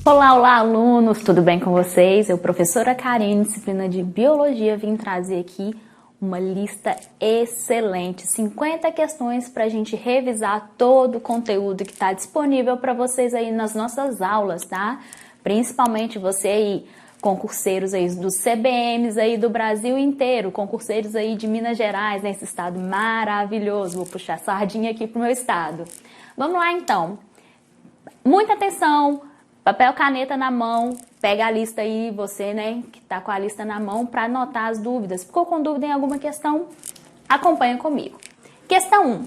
Olá, olá, alunos! Tudo bem com vocês? Eu, professora Karine, disciplina de Biologia, vim trazer aqui uma lista excelente, 50 questões para a gente revisar todo o conteúdo que está disponível para vocês aí nas nossas aulas, tá? Principalmente você aí, concurseiros aí dos CBMs aí do Brasil inteiro, concurseiros aí de Minas Gerais, nesse estado maravilhoso. Vou puxar sardinha aqui pro meu estado. Vamos lá então. Muita atenção! Papel, caneta na mão, pega a lista aí, você, né, que tá com a lista na mão, para anotar as dúvidas. Ficou com dúvida em alguma questão? Acompanha comigo. Questão 1.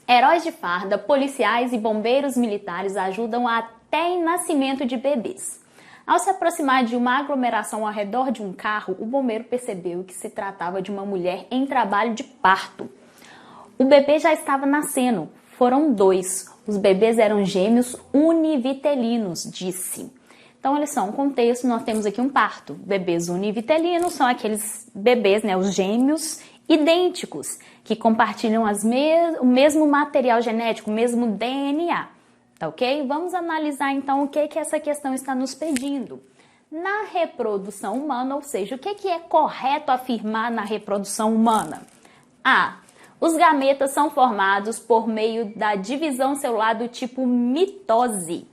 Heróis de farda, policiais e bombeiros militares ajudam até em nascimento de bebês. Ao se aproximar de uma aglomeração ao redor de um carro, o bombeiro percebeu que se tratava de uma mulher em trabalho de parto. O bebê já estava nascendo. Foram 2. Os bebês eram gêmeos univitelinos, disse. Então, eles são um contexto, nós temos aqui um parto. Bebês univitelinos são aqueles bebês, né, os gêmeos idênticos, que compartilham o mesmo material genético, o mesmo DNA. Tá ok? Vamos analisar, então, o que essa questão está nos pedindo. Na reprodução humana, ou seja, o que é correto afirmar na reprodução humana? A. Os gametas são formados por meio da divisão celular do tipo mitose,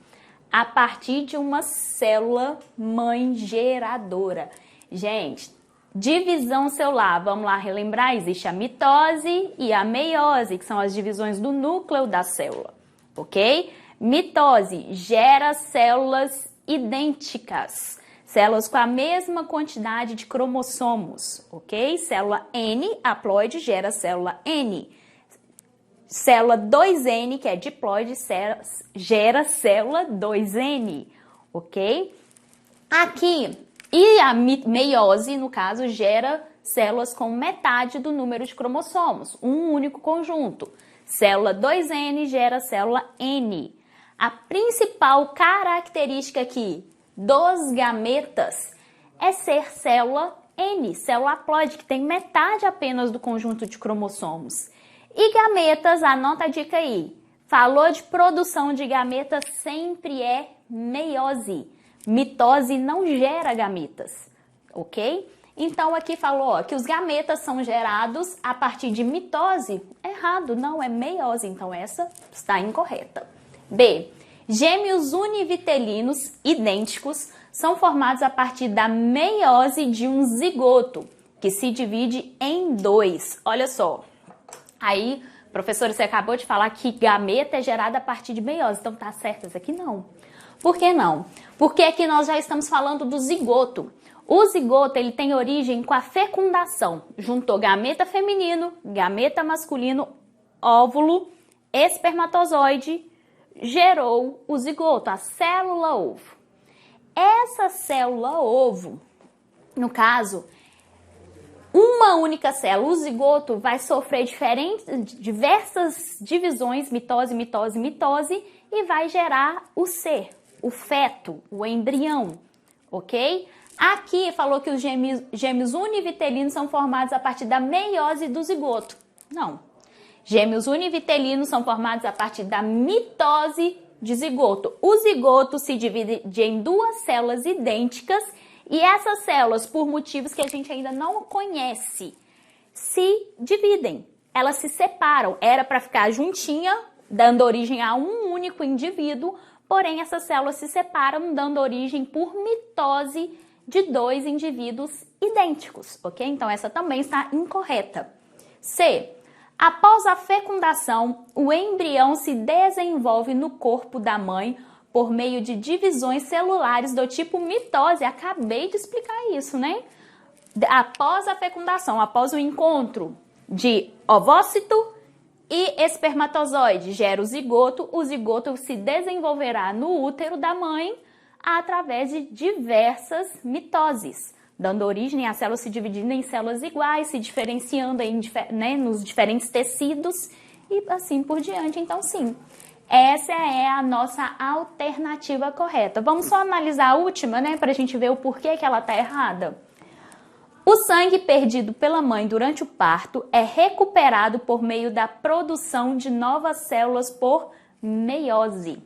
a partir de uma célula mãe geradora. Gente, divisão celular, vamos lá relembrar, existe a mitose e a meiose, que são as divisões do núcleo da célula, ok? Mitose gera células idênticas. Células com a mesma quantidade de cromossomos, ok? Célula N, haploide, gera célula N. Célula 2N, que é diploide, gera célula 2N, ok? Aqui, e a meiose, no caso, gera células com metade do número de cromossomos, um único conjunto. Célula 2N gera célula N. A principal característica aqui dos gametas é ser célula N, célula haploide, que tem metade apenas do conjunto de cromossomos. E gametas, anota a dica aí, falou de produção de gametas, sempre é meiose. Mitose não gera gametas, ok? Então aqui falou ó, que os gametas são gerados a partir de mitose. Errado, não, é meiose, então essa está incorreta. B. Gêmeos univitelinos idênticos são formados a partir da meiose de um zigoto, que se divide em 2. Olha só, aí, professora, você acabou de falar que gameta é gerada a partir de meiose, então tá certo isso aqui? Não. Por que não? Porque aqui nós já estamos falando do zigoto. O zigoto, ele tem origem com a fecundação. Juntou gameta feminino, gameta masculino, óvulo, espermatozoide, gerou o zigoto, a célula ovo. Essa célula ovo, no caso, uma única célula, o zigoto, vai sofrer diversas divisões, mitose, mitose, mitose, e vai gerar o ser, o feto, o embrião, ok? Aqui falou que os gêmeos univitelinos são formados a partir da meiose do zigoto. Não. Gêmeos univitelinos são formados a partir da mitose de zigoto. O zigoto se divide em 2 células idênticas e essas células, por motivos que a gente ainda não conhece, se dividem. Elas se separam. Era para ficar juntinha, dando origem a um único indivíduo, porém essas células se separam, dando origem por mitose de 2 indivíduos idênticos, ok? Então essa também está incorreta. C. Após a fecundação, o embrião se desenvolve no corpo da mãe por meio de divisões celulares do tipo mitose. Acabei de explicar isso, né? Após a fecundação, após o encontro de ovócito e espermatozoide, gera o zigoto se desenvolverá no útero da mãe através de diversas mitoses, dando origem a células se dividindo em células iguais, se diferenciando né, nos diferentes tecidos e assim por diante. Então, sim, essa é a nossa alternativa correta. Vamos só analisar a última, né, para a gente ver o porquê que ela está errada. O sangue perdido pela mãe durante o parto é recuperado por meio da produção de novas células por meiose.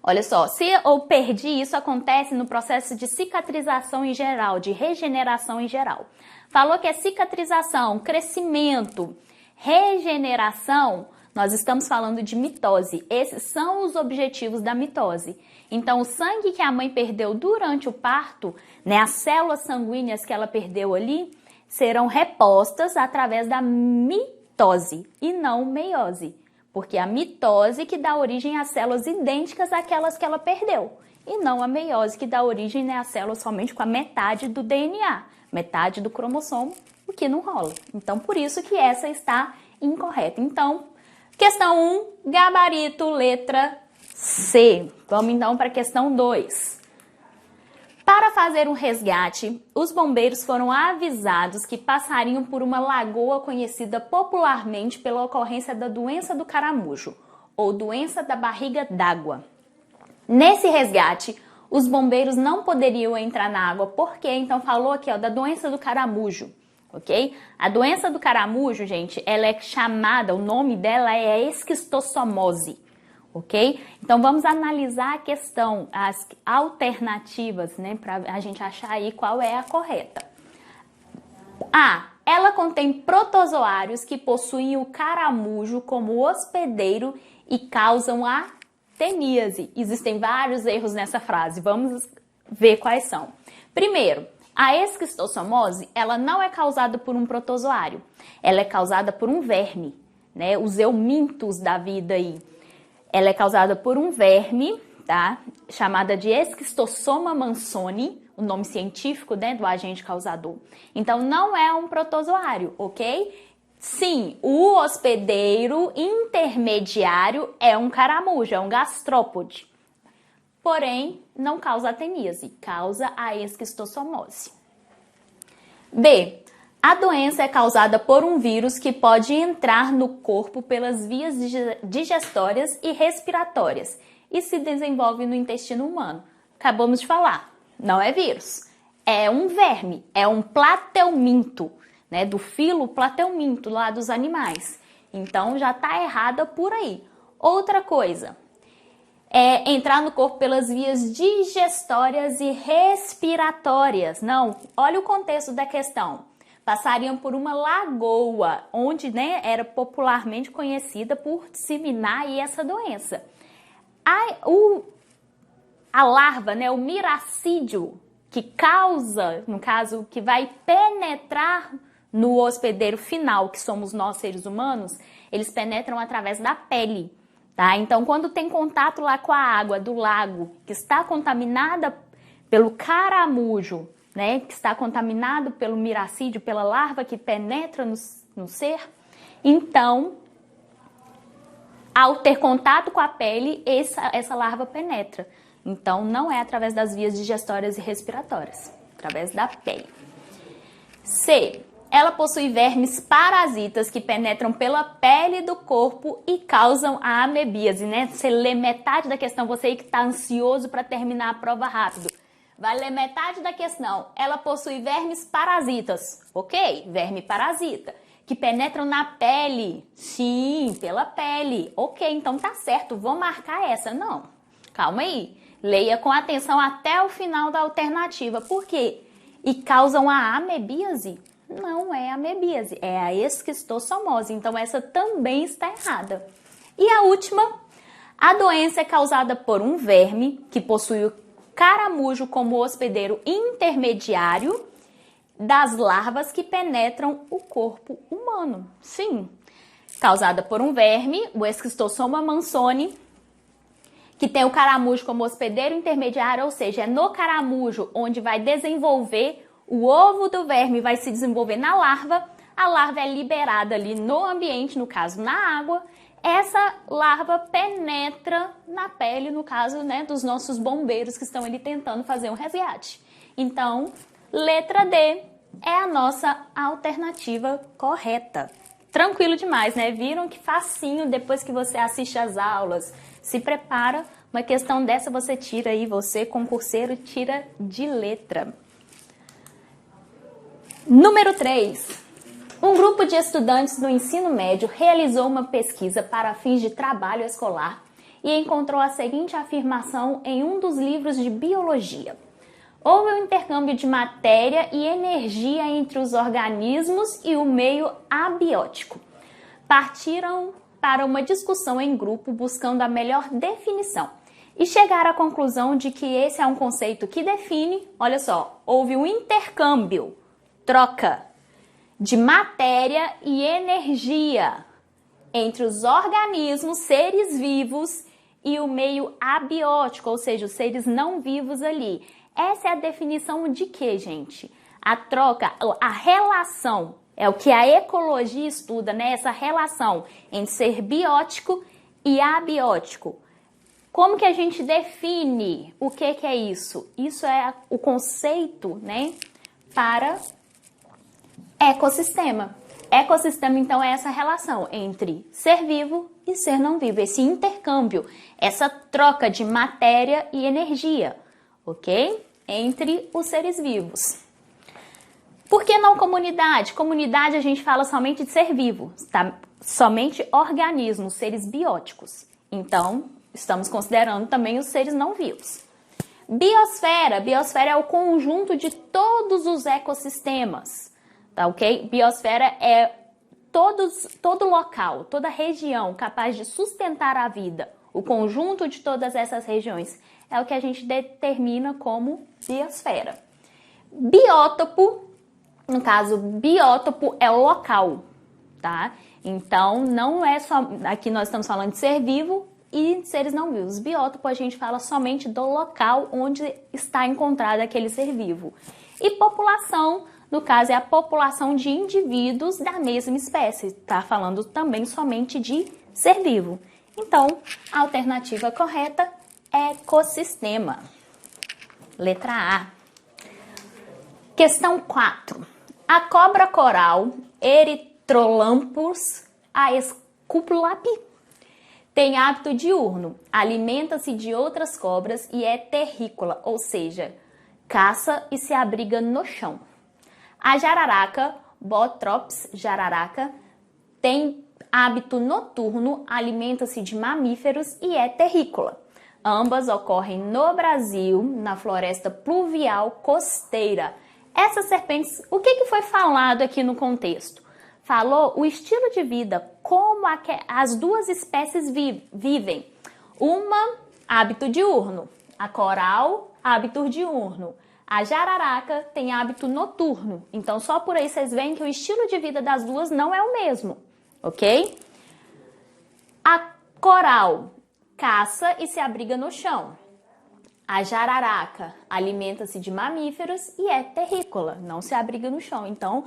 Olha só, se eu perdi, isso acontece no processo de cicatrização em geral, de regeneração em geral. Falou que é cicatrização, crescimento, regeneração, nós estamos falando de mitose. Esses são os objetivos da mitose. Então, o sangue que a mãe perdeu durante o parto, né, as células sanguíneas que ela perdeu ali, serão repostas através da mitose e não meiose. Porque a mitose que dá origem às células idênticas àquelas que ela perdeu. E não a meiose que dá origem, né, às células somente com a metade do DNA, metade do cromossomo, o que não rola. Então, por isso que essa está incorreta. Então, questão 1, gabarito, letra C. Vamos então para a questão 2. Para fazer um resgate, os bombeiros foram avisados que passariam por uma lagoa conhecida popularmente pela ocorrência da doença do caramujo, ou doença da barriga d'água. Nesse resgate, os bombeiros não poderiam entrar na água, porque então falou aqui, ó, da doença do caramujo, ok? A doença do caramujo, gente, ela é chamada, o nome dela é esquistossomose. Ok? Então, vamos analisar a questão, as alternativas, né, para a gente achar aí qual é a correta. A. Ela contém protozoários que possuem o caramujo como hospedeiro e causam a teníase. Existem vários erros nessa frase, vamos ver quais são. Primeiro, a esquistossomose, ela não é causada por um protozoário, ela é causada por um verme, né, os eumintos da vida aí. Ela é causada por um verme, tá? Chamada de Esquistossoma mansoni, o nome científico, né, do agente causador. Então, não é um protozoário, ok? Sim, o hospedeiro intermediário é um caramujo, é um gastrópode. Porém, não causa a teníase, causa a esquistossomose. B. A doença é causada por um vírus que pode entrar no corpo pelas vias digestórias e respiratórias e se desenvolve no intestino humano. Acabamos de falar, não é vírus, é um verme, é um plateuminto, né, do filo plateuminto lá dos animais. Então já está errada por aí. Outra coisa, é entrar no corpo pelas vias digestórias e respiratórias. Não, olha o contexto da questão. Passariam por uma lagoa, onde, né, era popularmente conhecida por disseminar aí essa doença. A larva, né, o miracídio, que causa, no caso, que vai penetrar no hospedeiro final, que somos nós seres humanos, eles penetram através da pele, tá? Então, quando tem contato lá com a água do lago, que está contaminada pelo caramujo, né, que está contaminado pelo miracídio, pela larva que penetra no ser, então, ao ter contato com a pele, essa larva penetra. Então, não é através das vias digestórias e respiratórias, através da pele. C. Ela possui vermes parasitas que penetram pela pele do corpo e causam a amebíase, né? Você lê metade da questão, você aí que está ansioso para terminar a prova rápido. Vai ler metade da questão. Ela possui vermes parasitas, ok? Verme parasita, que penetram na pele. Sim, pela pele. Ok, então tá certo, vou marcar essa. Não, calma aí. Leia com atenção até o final da alternativa. Por quê? E causam a amebíase? Não é a amebíase, é a esquistossomose. Então essa também está errada. E a última, a doença é causada por um verme que possui o caramujo como hospedeiro intermediário das larvas que penetram o corpo humano. Sim, causada por um verme, o Esquistossoma mansoni, que tem o caramujo como hospedeiro intermediário, ou seja, é no caramujo onde vai desenvolver o ovo do verme, vai se desenvolver na larva, a larva é liberada ali no ambiente, no caso na água, essa larva penetra na pele, no caso, né, dos nossos bombeiros que estão ali tentando fazer um resgate. Então, letra D é a nossa alternativa correta. Tranquilo demais, né? Viram que facinho depois que você assiste às aulas, se prepara, uma questão dessa você tira aí, você concurseiro tira de letra. Número 3. Um grupo de estudantes do ensino médio realizou uma pesquisa para fins de trabalho escolar e encontrou a seguinte afirmação em um dos livros de biologia. Houve um intercâmbio de matéria e energia entre os organismos e o meio abiótico. Partiram para uma discussão em grupo buscando a melhor definição e chegaram à conclusão de que esse é um conceito que define, olha só, houve um intercâmbio, troca de matéria e energia entre os organismos, seres vivos e o meio abiótico, ou seja, os seres não vivos ali. Essa é a definição de quê, gente? A troca, a relação, é o que a ecologia estuda, né? Essa relação entre ser biótico e abiótico. Como que a gente define o que é isso? Isso é o conceito, né, para ecossistema. Ecossistema, então, é essa relação entre ser vivo e ser não vivo, esse intercâmbio, essa troca de matéria e energia, ok? Entre os seres vivos. Por que não comunidade? Comunidade a gente fala somente de ser vivo, tá? Somente organismos, seres bióticos. Então, estamos considerando também os seres não vivos. Biosfera. Biosfera é o conjunto de todos os ecossistemas, tá ok? Biosfera é todo local, toda região capaz de sustentar a vida. O conjunto de todas essas regiões é o que a gente determina como biosfera. Biótopo, no caso, biótopo é o local, tá? Então, não é só... Aqui nós estamos falando de ser vivo e seres não vivos. Biótopo a gente fala somente do local onde está encontrado aquele ser vivo. E população, no caso, é a população de indivíduos da mesma espécie. Tá falando também somente de ser vivo. Então, a alternativa correta é ecossistema. Letra A. Questão 4. A cobra coral Erythrolampus aesculapi tem hábito diurno, alimenta-se de outras cobras e é terrícola, ou seja, caça e se abriga no chão. A jararaca, Botrops jararaca, tem hábito noturno, alimenta-se de mamíferos e é terrícola. Ambas ocorrem no Brasil, na floresta pluvial costeira. Essas serpentes, o que foi falado aqui no contexto? Falou o estilo de vida, como as duas espécies vivem. Uma, hábito diurno. A coral, hábito diurno. A jararaca tem hábito noturno. Então, só por aí vocês veem que o estilo de vida das duas não é o mesmo, ok? A coral caça e se abriga no chão. A jararaca alimenta-se de mamíferos e é terrícola, não se abriga no chão. Então,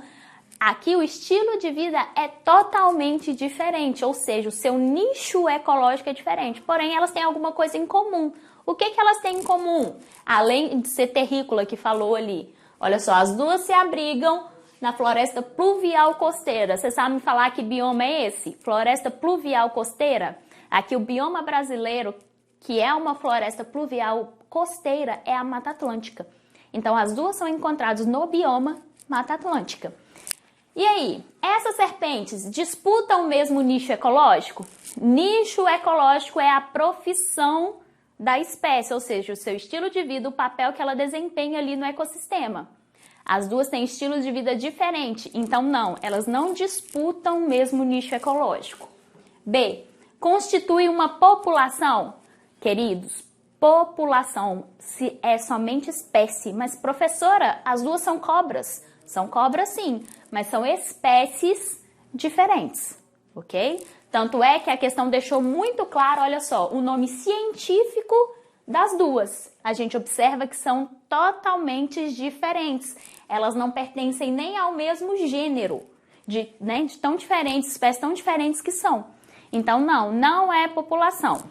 aqui o estilo de vida é totalmente diferente, ou seja, o seu nicho ecológico é diferente. Porém, elas têm alguma coisa em comum. O que elas têm em comum? Além de ser terrícola, que falou ali. Olha só, as duas se abrigam na floresta pluvial costeira. Você sabe me falar que bioma é esse? Floresta pluvial costeira? Aqui o bioma brasileiro, que é uma floresta pluvial costeira, é a Mata Atlântica. Então, as duas são encontradas no bioma Mata Atlântica. E aí, essas serpentes disputam o mesmo nicho ecológico? Nicho ecológico é a profissão da espécie, ou seja, o seu estilo de vida, o papel que ela desempenha ali no ecossistema. As duas têm estilos de vida diferentes, então não, elas não disputam o mesmo nicho ecológico. B. Constitui uma população? Queridos, população se é somente espécie, mas professora, as duas são cobras. São cobras sim, mas são espécies diferentes, ok? Tanto é que a questão deixou muito claro, olha só, o nome científico das duas. A gente observa que são totalmente diferentes. Elas não pertencem nem ao mesmo gênero, de tão diferentes, espécies tão diferentes que são. Então, não é população.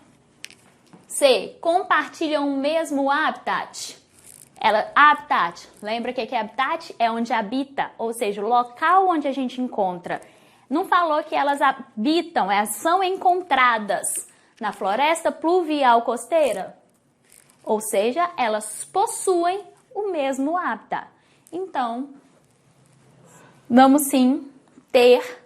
C. Compartilham o mesmo habitat. Habitat, lembra o que é habitat? É onde habita, ou seja, o local onde a gente encontra. Não falou que elas habitam, são encontradas na floresta pluvial costeira? Ou seja, elas possuem o mesmo habitat. Então, vamos sim ter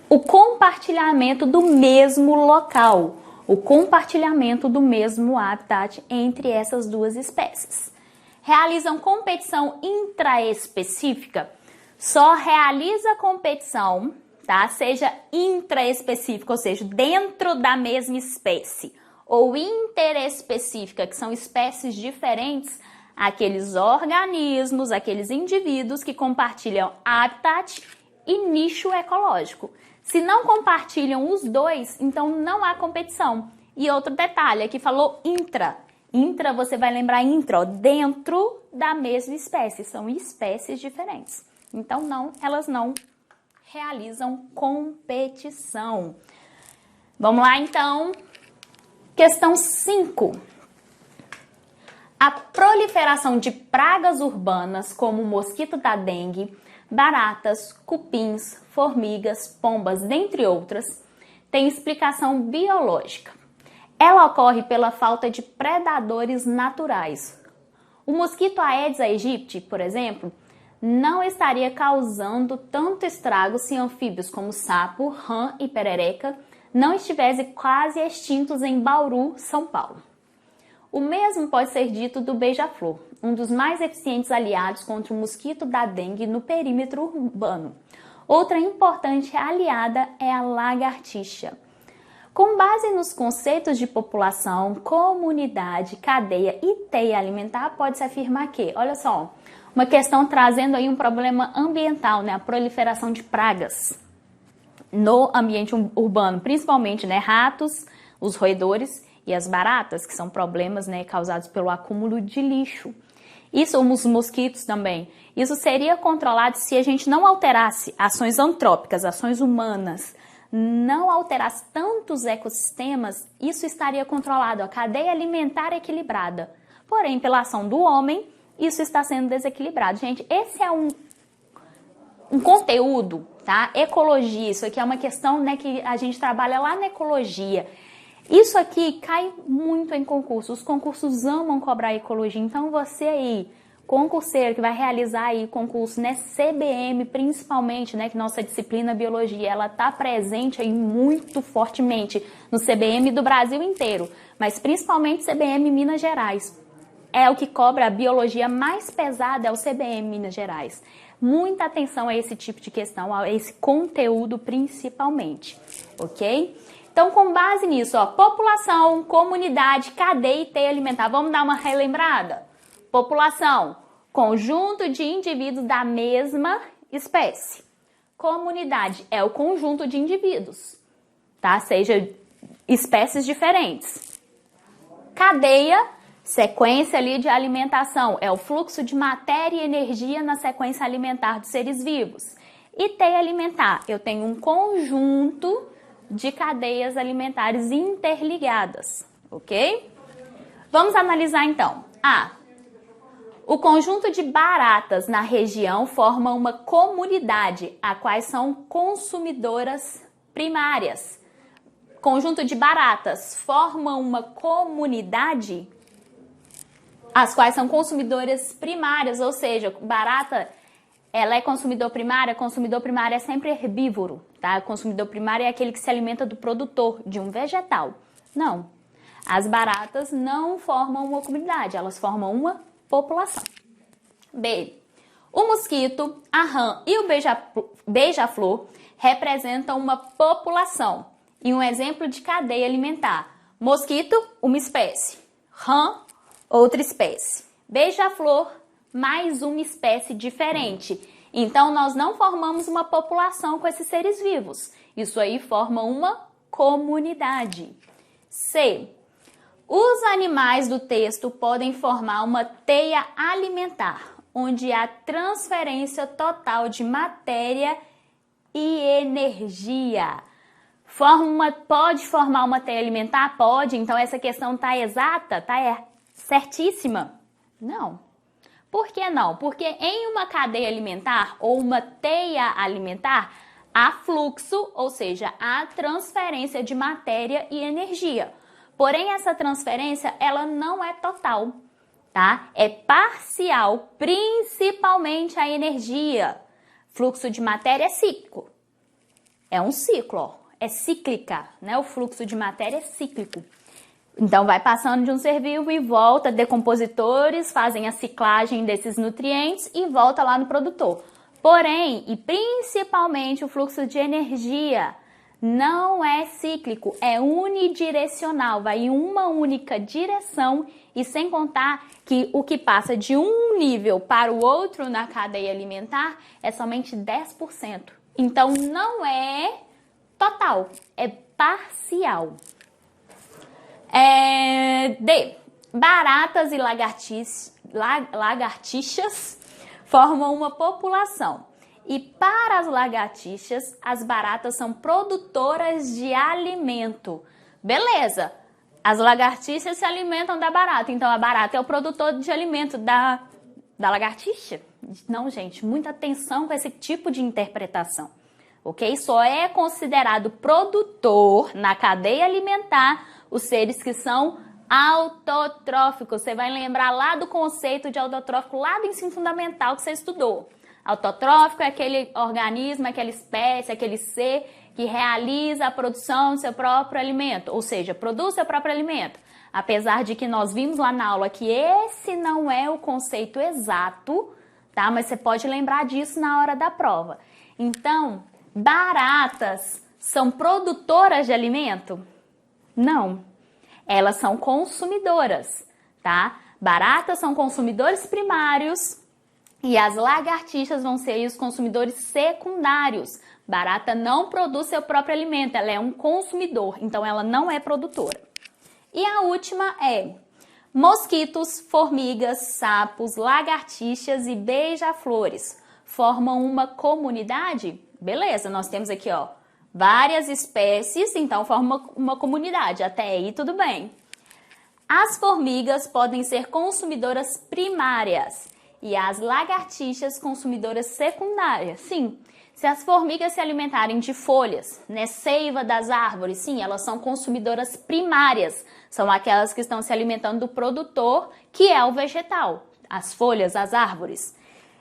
o compartilhamento do mesmo local, o compartilhamento do mesmo habitat entre essas duas espécies. Realizam competição intraespecífica, só realiza competição, tá? Seja intraespecífica, ou seja, dentro da mesma espécie, ou interespecífica, que são espécies diferentes, aqueles organismos, aqueles indivíduos que compartilham habitat e nicho ecológico. Se não compartilham os dois, então não há competição. E outro detalhe, aqui falou intra. Intra, você vai lembrar intra, ó, dentro da mesma espécie. São espécies diferentes. Então, não, elas não realizam competição. Vamos lá, então. Questão 5. A proliferação de pragas urbanas, como o mosquito da dengue, baratas, cupins, formigas, pombas, dentre outras, tem explicação biológica. Ela ocorre pela falta de predadores naturais. O mosquito Aedes aegypti, por exemplo, não estaria causando tanto estrago se anfíbios como sapo, rã e perereca não estivessem quase extintos em Bauru, São Paulo. O mesmo pode ser dito do beija-flor, um dos mais eficientes aliados contra o mosquito da dengue no perímetro urbano. Outra importante aliada é a lagartixa. Com base nos conceitos de população, comunidade, cadeia e teia alimentar, pode-se afirmar que, olha só, uma questão trazendo aí um problema ambiental, né? A proliferação de pragas no ambiente urbano, principalmente, né, ratos, os roedores e as baratas, que são problemas, né, causados pelo acúmulo de lixo. Isso, os mosquitos também. Isso seria controlado se a gente não alterasse ações antrópicas, ações humanas, não alterasse tantos ecossistemas, isso estaria controlado, a cadeia alimentar equilibrada. Porém, pela ação do homem, isso está sendo desequilibrado. Gente, esse é um conteúdo, tá? Ecologia, isso aqui é uma questão, né, que a gente trabalha lá na ecologia. Isso aqui cai muito em concurso. Os concursos amam cobrar ecologia. Então você aí, concurseiro que vai realizar aí concurso, né, CBM principalmente, né, que nossa disciplina biologia, ela tá presente aí muito fortemente no CBM do Brasil inteiro, mas principalmente CBM Minas Gerais. É o que cobra a biologia mais pesada, é o CBM Minas Gerais. Muita atenção a esse tipo de questão, a esse conteúdo principalmente, ok? Então, com base nisso, ó, população, comunidade, cadeia e teia alimentar. Vamos dar uma relembrada? População, conjunto de indivíduos da mesma espécie. Comunidade é o conjunto de indivíduos, tá? Seja espécies diferentes. Cadeia, sequência ali de alimentação, é o fluxo de matéria e energia na sequência alimentar dos seres vivos. E teia alimentar, eu tenho um conjunto de cadeias alimentares interligadas, ok? Vamos analisar então. O conjunto de baratas na região forma uma comunidade, a quais são consumidoras primárias. Conjunto de baratas forma uma comunidade, as quais são consumidoras primárias, ou seja, barata, ela é consumidor primário é sempre herbívoro, tá? Consumidor primário é aquele que se alimenta do produtor, de um vegetal. Não, as baratas não formam uma comunidade, elas formam uma população. B. O mosquito, a rã e o beija-flor representam uma população e um exemplo de cadeia alimentar. Mosquito, uma espécie. Rã, outra espécie. Beija-flor, mais uma espécie diferente. Então, nós não formamos uma população com esses seres vivos. Isso aí forma uma comunidade. C. Os animais do texto podem formar uma teia alimentar, onde há transferência total de matéria e energia. Pode formar uma teia alimentar? Pode. Então, essa questão está exata? Está certíssima? Não. Por que não? Porque em uma cadeia alimentar ou uma teia alimentar, há fluxo, ou seja, há transferência de matéria e energia. Porém, essa transferência, ela não é total, tá? É parcial, principalmente a energia. Fluxo de matéria é cíclico. É um ciclo, ó. É cíclica, né? O fluxo de matéria é cíclico. Então, vai passando de um ser vivo e volta, decompositores fazem a ciclagem desses nutrientes e volta lá no produtor. Porém, e principalmente o fluxo de energia não é cíclico, é unidirecional, vai em uma única direção e sem contar que o que passa de um nível para o outro na cadeia alimentar é somente 10%. Então, não é total, é parcial. D. Baratas e lagartixas formam uma população. E para as lagartixas, as baratas são produtoras de alimento. Beleza, as lagartixas se alimentam da barata, então a barata é o produtor de alimento da lagartixa? Não, gente, muita atenção com esse tipo de interpretação. Ok? Só é considerado produtor na cadeia alimentar os seres que são autotróficos. Você vai lembrar lá do conceito de autotrófico lá do ensino fundamental que você estudou. Autotrófico é aquele organismo, aquela espécie, aquele ser que realiza a produção do seu próprio alimento, ou seja, produz seu próprio alimento. Apesar de que nós vimos lá na aula que esse não é o conceito exato, tá? Mas você pode lembrar disso na hora da prova. Então, baratas são produtoras de alimento? Não. Elas são consumidoras, tá? Baratas são consumidores primários e as lagartixas vão ser os consumidores secundários. Barata não produz seu próprio alimento, ela é um consumidor, então ela não é produtora. E a última é mosquitos, formigas, sapos, lagartixas e beija-flores formam uma comunidade? Beleza, nós temos aqui, ó, várias espécies, então forma uma comunidade, até aí tudo bem. As formigas podem ser consumidoras primárias e as lagartixas consumidoras secundárias. Sim, se as formigas se alimentarem de folhas, né, seiva das árvores, sim, elas são consumidoras primárias. São aquelas que estão se alimentando do produtor, que é o vegetal, as folhas, as árvores.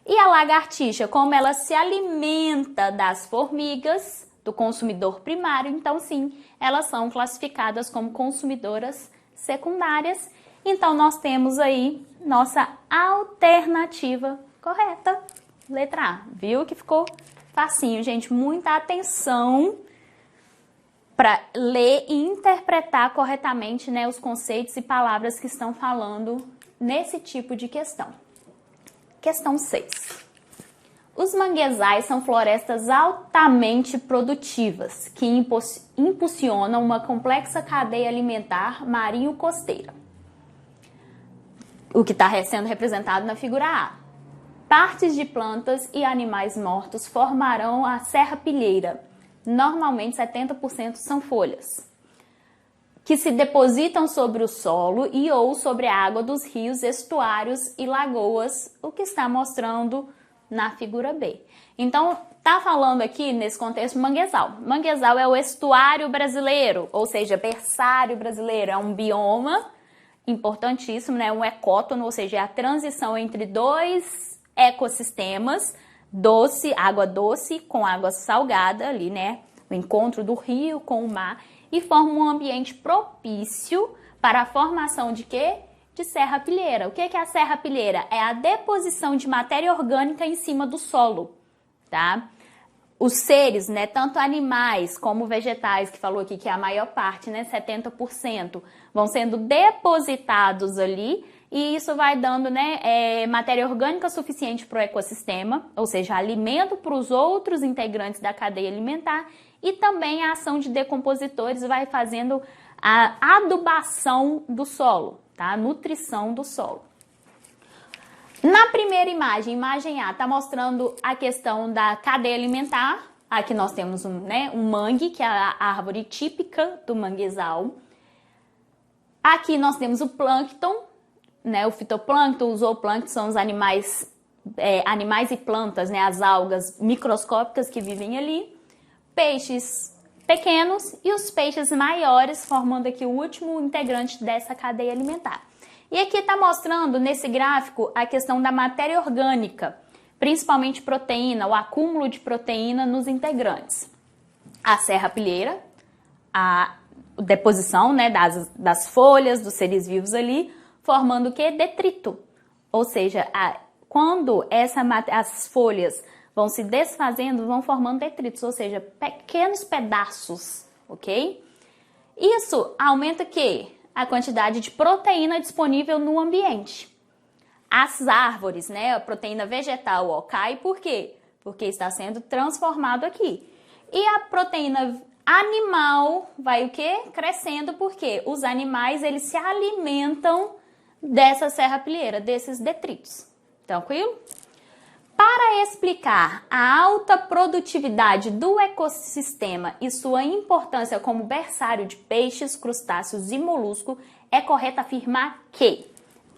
E a lagartixa, como ela se alimenta das formigas, do consumidor primário, então sim, elas são classificadas como consumidoras secundárias. Então, nós temos aí nossa alternativa correta, letra A. Viu que ficou facinho, gente? Muita atenção para ler e interpretar corretamente, né, os conceitos e palavras que estão falando nesse tipo de questão. Questão 6. Os manguezais são florestas altamente produtivas que impulsionam uma complexa cadeia alimentar marinho-costeira. O que está sendo representado na figura A. Partes de plantas e animais mortos formarão a serrapilheira. Normalmente 70% são folhas, que se depositam sobre o solo e ou sobre a água dos rios, estuários e lagoas, o que está mostrando na figura B. Então, tá falando aqui nesse contexto manguezal. Manguezal é o estuário brasileiro, ou seja, berçário brasileiro, é um bioma importantíssimo, né? Um ecótono, ou seja, é a transição entre dois ecossistemas, doce, água doce com água salgada ali, né? O encontro do rio com o mar e forma um ambiente propício para a formação de quê? De serrapilheira. O que é a serrapilheira? É a deposição de matéria orgânica em cima do solo, tá? Os seres, né, tanto animais como vegetais, que falou aqui que é a maior parte, né, 70%, vão sendo depositados ali e isso vai dando, né, matéria orgânica suficiente para o ecossistema, ou seja, alimento para os outros integrantes da cadeia alimentar e também a ação de decompositores vai fazendo a adubação do solo, tá? A nutrição do solo. Na primeira imagem, imagem A, está mostrando a questão da cadeia alimentar. Aqui nós temos um mangue, que é a árvore típica do manguezal. Aqui nós temos o plâncton, né? O fitoplâncton, os zooplâncton são os animais e plantas, né? As algas microscópicas que vivem ali. Peixes pequenos e os peixes maiores, formando aqui o último integrante dessa cadeia alimentar. E aqui está mostrando nesse gráfico a questão da matéria orgânica, principalmente proteína, o acúmulo de proteína nos integrantes. a serrapilheira, a deposição, né, das folhas, dos seres vivos ali, formando o que? Detrito. Ou seja, quando as folhas vão se desfazendo, vão formando detritos, ou seja, pequenos pedaços, ok? Isso aumenta o quê? A quantidade de proteína disponível no ambiente. As árvores, né, a proteína vegetal, ó, cai por quê? Porque está sendo transformado aqui. E a proteína animal vai o quê? Crescendo porque os animais, eles se alimentam dessa serrapilheira, desses detritos. Tranquilo? Para explicar a alta produtividade do ecossistema e sua importância como berçário de peixes, crustáceos e moluscos, é correto afirmar que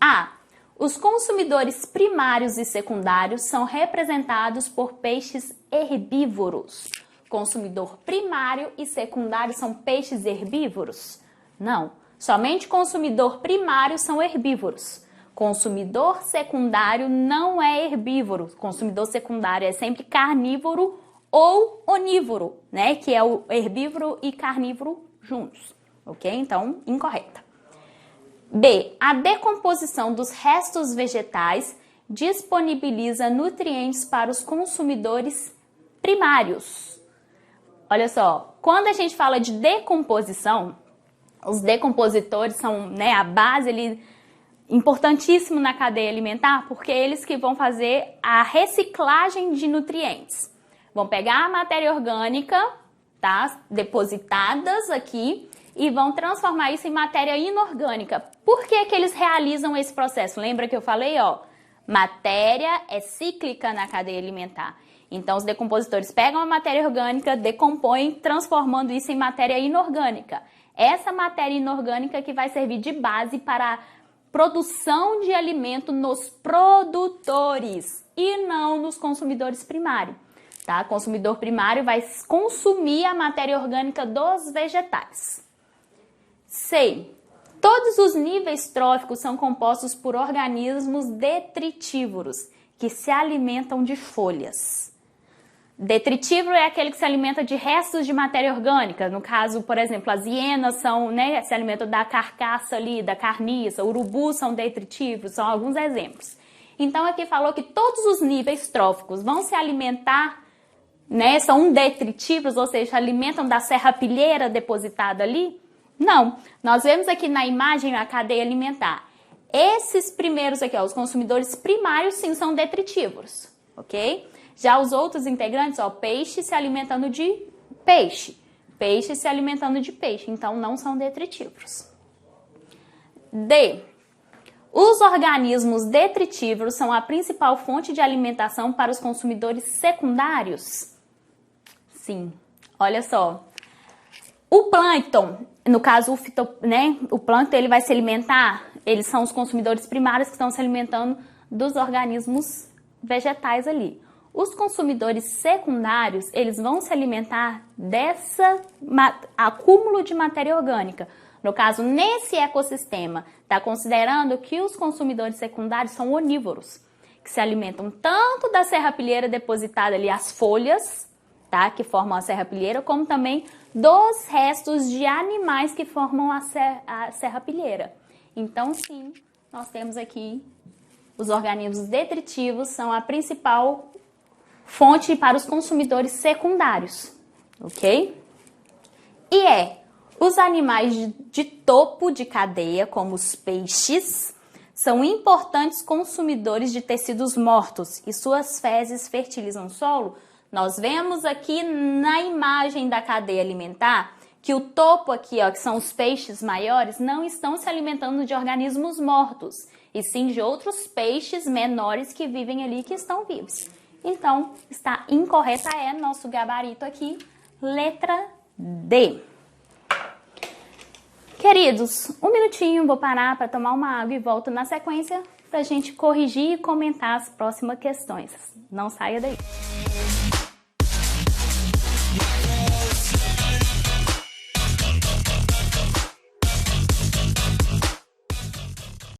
a. Os consumidores primários e secundários são representados por peixes herbívoros. Consumidor primário e secundário são peixes herbívoros? Não, somente consumidor primário são herbívoros. Consumidor secundário não é herbívoro. Consumidor secundário é sempre carnívoro ou onívoro, né? Que é o herbívoro e carnívoro juntos, ok? Então, incorreta. B. A decomposição dos restos vegetais disponibiliza nutrientes para os consumidores primários. Olha só, quando a gente fala de decomposição, os decompositores são, né, a base ali, importantíssimo na cadeia alimentar, porque eles que vão fazer a reciclagem de nutrientes. Vão pegar a matéria orgânica, tá, depositadas aqui, e vão transformar isso em matéria inorgânica. Por que que eles realizam esse processo? Lembra que eu falei, ó, matéria é cíclica na cadeia alimentar. Então, os decompositores pegam a matéria orgânica, decompõem, transformando isso em matéria inorgânica. Essa matéria inorgânica que vai servir de base para a produção de alimento nos produtores e não nos consumidores primários. Tá? O consumidor primário vai consumir a matéria orgânica dos vegetais. C. Todos os níveis tróficos são compostos por organismos detritívoros, que se alimentam de folhas. Detritívoro é aquele que se alimenta de restos de matéria orgânica. No caso, por exemplo, as hienas são, né, se alimentam da carcaça ali, da carniça. Urubus são detritívoros, são alguns exemplos. Então, aqui falou que todos os níveis tróficos vão se alimentar, né, são detritívoros, ou seja, alimentam da serrapilheira depositada ali. Não, nós vemos aqui na imagem a cadeia alimentar. Esses primeiros aqui, ó, os consumidores primários, sim, são detritívoros, ok? Já os outros integrantes, ó, peixe se alimentando de peixe, peixe se alimentando de peixe, então não são detritívoros. D. Os organismos detritívoros são a principal fonte de alimentação para os consumidores secundários? Sim, olha só. O plâncton, no caso o plâncton, ele vai se alimentar, eles são os consumidores primários que estão se alimentando dos organismos vegetais ali. Os consumidores secundários, eles vão se alimentar dessa acúmulo de matéria orgânica. No caso, nesse ecossistema, está considerando que os consumidores secundários são onívoros, que se alimentam tanto da serrapilheira depositada ali, as folhas, tá, que formam a serrapilheira, como também dos restos de animais que formam a serrapilheira. Então, sim, nós temos aqui os organismos detritivos, são a principal fonte para os consumidores secundários, ok? E os animais de topo de cadeia, como os peixes, são importantes consumidores de tecidos mortos e suas fezes fertilizam o solo. Nós vemos aqui na imagem da cadeia alimentar que o topo aqui, ó, que são os peixes maiores, não estão se alimentando de organismos mortos, e sim de outros peixes menores que vivem ali, que estão vivos. Então, está incorreta nosso gabarito aqui, letra D. Queridos, um minutinho, vou parar para tomar uma água e volto na sequência para a gente corrigir e comentar as próximas questões. Não saia daí.